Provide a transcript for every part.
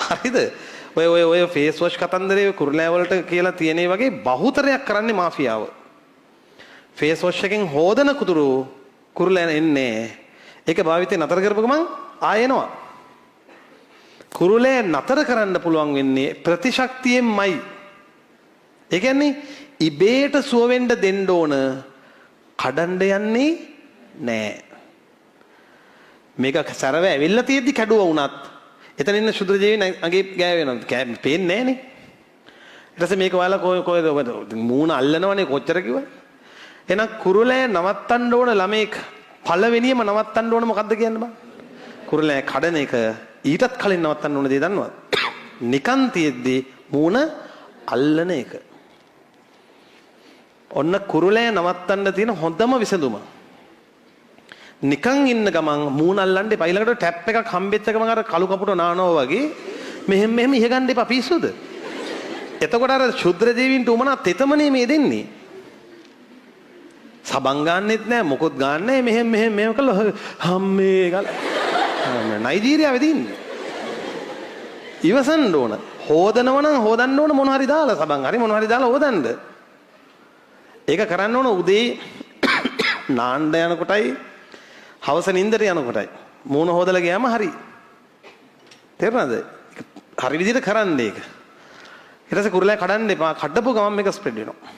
හරිද? ඔය face wash කතන්දරේ කුරුලෑ වලට කියලා තියෙන වගේ බහුතරයක් කරන්නේ මාෆියාව. ෆේස් වොෂ් එකෙන් හොදන කුරුලෑ එන්නේ. ඒක භාවිතේ නතර කරපු ගමන් ආයෙනවා. කුරුලෑ නතර කරන්න පුළුවන් වෙන්නේ ප්‍රතිශක්තියෙන්මයි. ඒ කියන්නේ ඉබේට සුව වෙන්න දෙන්න ඕන, කඩන්න යන්නේ නෑ. මේක සරව ඇවිල්ලා තියෙද්දි කැඩුවා වුණත් එතන ඉන්න ශුද්‍ර ජීවීන් අගේ ගෑ වෙනවා. පේන්නේ නෑනේ. ඊට පස්සේ මේක ඔයාලා කොහෙද මූණ අල්ලනවනේ කොච්චර කිව්වද? එහෙනම් කුරුලෑ නවත්තන්න ඕන ළමෙක් පළවෙනියම නවත්තන්න ඕන මොකද්ද කියන්න බෑ. කුරුලෑ කඩන එක ඊටත් කලින් නවත්තන්න ඕන දේ දන්නවද? නිකන් තියෙද්දි මූණ අල්ලන එක. ඔන්න කුරුලෑ නවත්තන්න තියෙන හොඳම විසඳුම. නිකන් ඉන්න ගමන් මූණ අල්ලන්න එපා. ඊළඟට ටැප් එකක් හම්බෙච්ච ගමන් අර කළු කපුට නානවා වගේ මෙහෙම ඉහ ගන්න එපා. පිස්සුද? එතකොට අර ශුද්‍ර ජීවීන්ට උමනා තෙතමනේ මේ දෙන්නේ. සබන් ගන්නෙත් නෑ, මොකොත් ගන්න නෑ. මෙහෙම කළා හම්මේ ගාලා නයිජීරියාවේ ඉන්නේ. ඉවසන්න ඕන. හොදනව නම් හොදන්න ඕන මොන හරි දාලා සබන් හරි මොන හරි දාලා හොදන්න. ඒක කරන්න ඕන උදේ නාන්න යනකොටයි හවස නින්දට යනකොටයි. මූණ හොදලා ගියාම හරි. තේරුණාද? හරි විදිහට කරන්න ඒක. ඊට පස්සේ කුරුලෑ කඩන්න එපා. කඩපු ගමන් මේක ස්ප්‍රෙඩ් වෙනවා.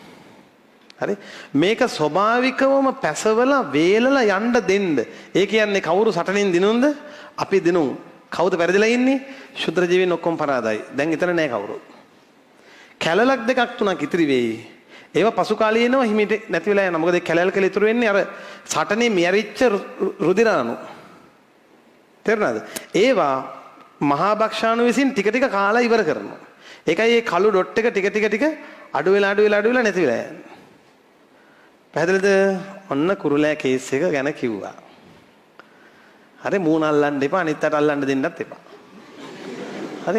හරි? මේක ස්වභාවිකවම පැසවලා වේලලා යන්න දෙන්න. ඒ කියන්නේ කවුරු සටනින් දිනුම්ද? අපි දිනුම්. කවුද පෙරදිලා ඉන්නේ? ශුද්‍ර ජීවීන් ඔක්කොම පරාදයි. දැන් එතන නෑ කවුරු. කැලලක් දෙකක් තුනක් ඉතිරි වෙයි. ඒවා පසු කාලේ එනවා හිමිට නැති වෙලා යනවා. මොකද කැලල් කළ ඉතුරු වෙන්නේ අර සටනේ මෙරිච්ච රුධිරාණු. තේරුණාද? ඒවා මහා භක්ෂාණු විසින් ටික ටික කාලා ඉවර කරනවා. ඒකයි මේ කළු ඩොට් එක ටික අඩු වෙලා නැති වෙලා යන්නේ. පැහැදිලිද? ඔන්න කුරුලෑ කේස් එක ගැන කිව්වා. හරි මූණ අල්ලන්න එපා, අනිත් අත අල්ලන්න දෙන්නත් එපා.